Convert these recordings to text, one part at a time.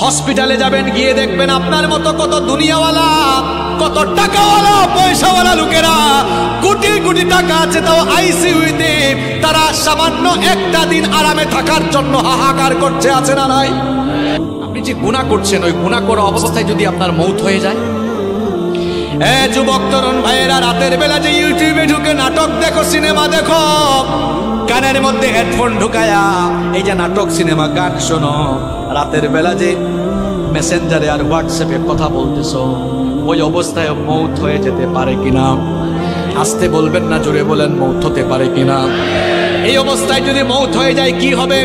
হসপিটালে যাবেন, গিয়ে দেখবেন আপনার মতো কত দুনিয়াওয়ালা, কত টাকাওয়ালা, পয়সাওয়ালা লোকেরা, কোটি কোটি টাকা আছে, তাও আইসিইউতে তারা সামান্য একটা দিন আরামে থাকার জন্য হাহাকার করছে, আছে না নাই? আপনি যে গুনাহ করছেন, ওই গুনাহ করা অবস্থায় যদি আপনার মৌত হয়ে যায়। যুবক তরুণ ভাইয়েরা, রাতের বেলা যে ইউটিউবে ঢুকে নাটক দেখো, সিনেমা দেখো, কানের মধ্যে হেডফোন ঢুকায়া এই যে নাটক সিনেমা গান শোনো, রাতের বেলা যে মেসেঞ্জারে আর হোয়াটসঅ্যাপে কথা বলতেছো, ওই অবস্থায় মৌত হয়ে যেতে পারে কিনা? আসতে বলবেন না, জোরে বলেন, মৌত হতে পারে কিনা? এই অবস্থায় যদি মৌত হয়ে যায় কি হবে?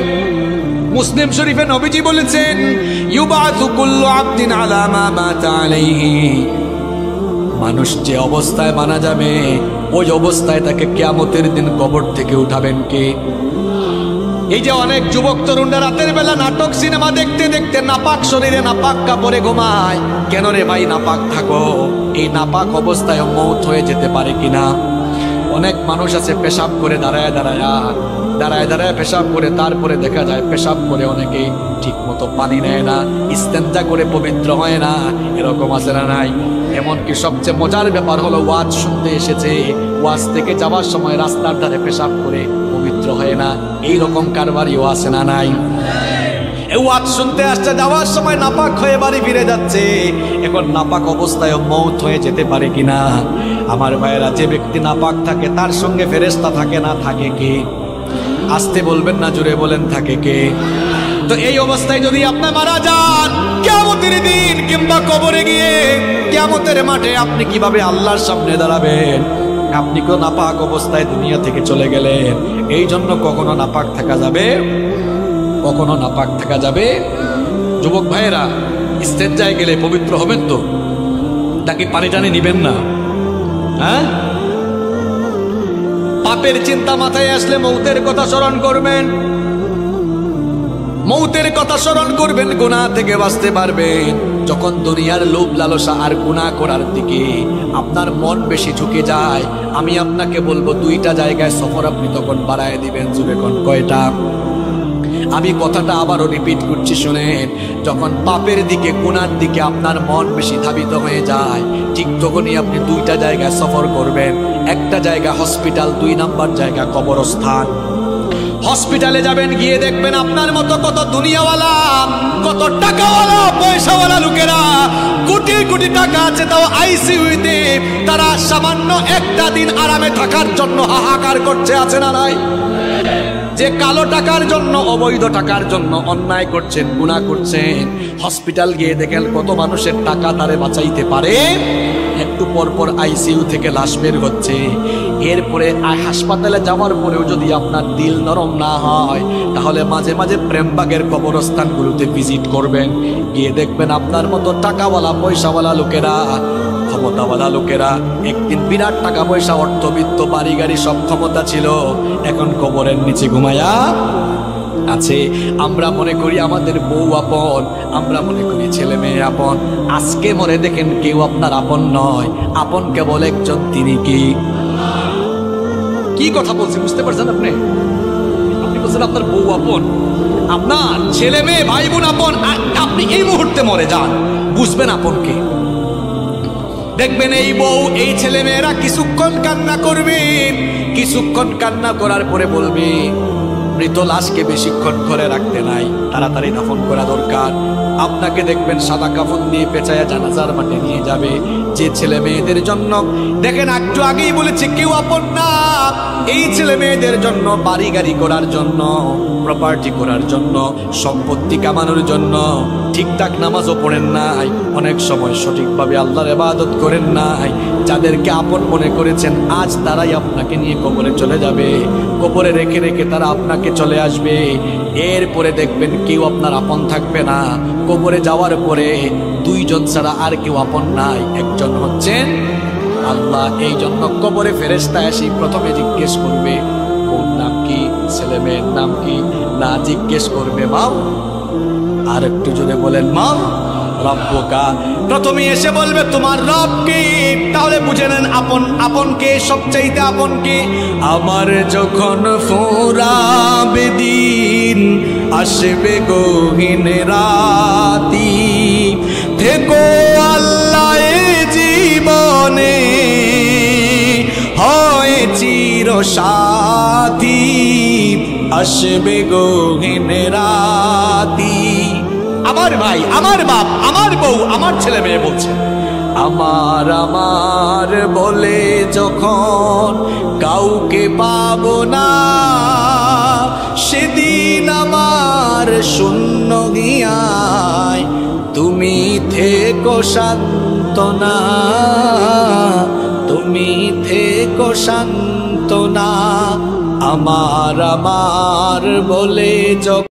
মুসলিম শরীফে নবীজি বলেছেন, ইউবাসু কুল্লু আবদিন আলা মা মাতা আলাইহি, মানুষ যে অবস্থায় মারা যাবে ওই অবস্থায় তাকে কিয়ামতের দিন কবর থেকে উঠাবেন কে? এই যে অনেক যুবক তরুণরা রাতের বেলা নাটক সিনেমা দেখতে দেখতে নাপাক শরীরে নাপাক কাপড়ে ঘুমায়। কেন রে ভাই নাপাক থাকো? এই নাপাক অবস্থায় মৌত হয়ে যেতে পারে কিনা? অনেক মানুষ আছে পেশাব করে দাঁড়ায় দাঁড়ায় পেশাব করে, তারপরে দেখা যায় পেশাব করে অনেকেই ঠিক মতো পানি নেয় না, ইস্তেঞ্জা করে পবিত্র হয় না, এরকম আছে না নাই? এমনকি সবচেয়ে মজার ব্যাপার হলো, ওয়াজ শুনতে এসেছে, ওয়াজ থেকে যাওয়ার সময় রাস্তার ধারে পেশাব করে পবিত্র হয় না, এইরকম কারবারিও আছে না নাই? ওয়াজ শুনতে আসছে, যাওয়ার সময় নাপাক হয়ে বাড়ি ফিরে যাচ্ছে, এখন নাপাক অবস্থায় মৌত হয়ে যেতে পারে কিনা? আমার ভাইয়েরা, যে ব্যক্তি নাপাক থাকে তার সঙ্গে ফেরেশতা থাকে না, থাকে কে? আসতে বলবেন না, জোরে বলেন, থাকে কে? তো এই অবস্থায় যদি আপনি মারা যান, কিয়ামতের দিন কিংবা কবরে গিয়ে কিয়ামতের মাঠে আপনি কিভাবে আল্লাহর সামনে দাঁড়াবেন? আপনি তো নাপাক অবস্থায় দুনিয়া থেকে চলে গেলেন। এই জন্য কখনো নাপাক থাকা যাবে, কখনো নাপাক থাকা যাবে। যুবক ভাইয়েরা, ইস্তেঞ্জায় গেলে পবিত্র হবেন তো, নাকি পানি টানি নিবেন না? হ্যাঁ, পাপের চিন্তা মাথায় আসলে মৌতের কথা স্মরণ করবেন, মৌতের কথা স্মরণ করবেন, গুনাহ থেকে বাঁচতে পারবেন। যখন দুনিয়ার লোভ লালসা আর গুনাহ করার দিকে আপনার মন বেশি ঝুঁকে যায়, আমি আপনাকে বলবো, দুইটা জায়গায় সফর আপনি তখন বাড়ায় দিবেন। জুড়ে কোন কয়টা? আমি কথাটা আবারও রিপিট করছি, শুনেন। যখন পাপের দিকে, গুনার দিকে আপনার মন বেশি ধাবিত হয়ে যায়, ঠিক তখনই আপনি দুইটা জায়গায় সফর করবেন। একটা জায়গা হসপিটাল, 2 নাম্বার জায়গা কবরস্থান। হসপিটালে যাবেন, গিয়ে দেখবেন আপনার মতো কত দুনিয়াওয়ালা, কত টাকাওয়ালা, পয়সাওয়ালা লোকেরা, কোটি কোটি টাকা আছে, তাও আইসিইউতে তারা সামান্য একটা দিন আরামে থাকার জন্য হাহাকার করছে, আছে না নাই? যে কালো টাকার জন্য, অবৈধ টাকার জন্য অন্যায় করছেন, গুনাহ করছেন, হসপিটাল গিয়ে দেখেন কত মানুষের টাকা তারে বাঁচাইতে পারে। একটু পর পর আইসিইউ থেকে লাশ বের হচ্ছে। এরপরে হাসপাতালে যাওয়ার পরেও যদি আপনার দিল নরম না হয়, তাহলে মাঝে মাঝে প্রেমবাগের কবরস্থানগুলোতে ভিজিট করবেন। গিয়ে দেখবেন আপনার মতো টাকাওয়ালা, পয়সাওয়ালা লোকেরা, ক্ষমতাওয়ালা লোকেরা, একদিন বিরাট টাকা পয়সা, অর্থবিত্ত, বাড়ি গাড়ি সব ক্ষমতা ছিল, এখন কবরের নিচে ঘুমায়া আছে। আমরা মনে করি আমাদের বউ আপন, আমরা মনে করি ছেলে মেয়ে আপন। আজকে মনে দেখেন কেউ আপনার আপন নয়, আপন কেবল একজন, তিনি কি কথা বলছি বুঝতে পারছেন আপনি? আপনি বলছেন আপনার বউ আপন, আপনার ছেলে মেয়ে, ভাই বোন আপন। আপনি এই মুহূর্তে মরে যান, বুঝবেন আপনকে। দেখবেন এই বউ, এই ছেলে মেয়েরা কিছুক্ষণ কান্না করবে, কিছুক্ষণ কান্না করার পরে বলবে, মৃত লাশকে বেশিক্ষণ ঘরে রাখতে নাই, তাড়াতাড়ি দাফন করা দরকার। আপনাকে দেখবেন সাদা কাফন দিয়ে পেঁচায়া জানাজার মাঠে নিয়ে যাবে। যে ছেলে মেয়েদের জন্য, দেখেন একটু আগেই বলেছে কেউ আপন না, এই ছেলে মেয়েদের জন্য, বাড়ি গাড়ি করার জন্য, প্রপার্টি করার জন্য, সম্পত্তি কামানোর জন্য ঠিকঠাক নামাজও পড়েন নাই, অনেক সময় সঠিকভাবে আল্লাহর ইবাদত করেন নাই। যাদেরকে আপন মনে করেছেন, আজ তারাই আপনাকে নিয়ে কবরে চলে যাবে। কবরে রেখে রেখে তারা আপনাকে চলে আসবে। এরপরে দেখবেন কেউ আপনার আপন থাকবে না। কবরে যাওয়ার পরে 2 জন ছাড়া আর কেউ আপন নাই, একজন হচ্ছেন আল্লাহ। এই জন্য কবরে ফেরেশতা এসে প্রথমে জিজ্ঞেস করবে, ওর নাম কি, ছেলে মেয়ের নাম কি, না জিজ্ঞেস করবে মা। আর একটু জোরে বলেন, মা রব্বুকা। প্রথমে এসে বলবে তোমার রব কে। তাহলে বুঝে নেন আপন, আপনকে সবচাইতে আপনকে। আমার যখন ফুরাবে দিন, আসবে গহীন রাতি। থেকো আল্লাহ এ জীবনে হয় চির সাথী, আসবে গহীন রাতি। আমার ভাই, আমার বাপ, আমার বউ, আমার ছেলে মেয়ে বলছে আমার আমার বলে যখন কাউকে পাবো না, সেদিন আমার শূন্য গিয়ায় তুমি থেকো সান্ত্বনা, তুমি থেকো সান্ত্বনা। আমার আমার বলে যখন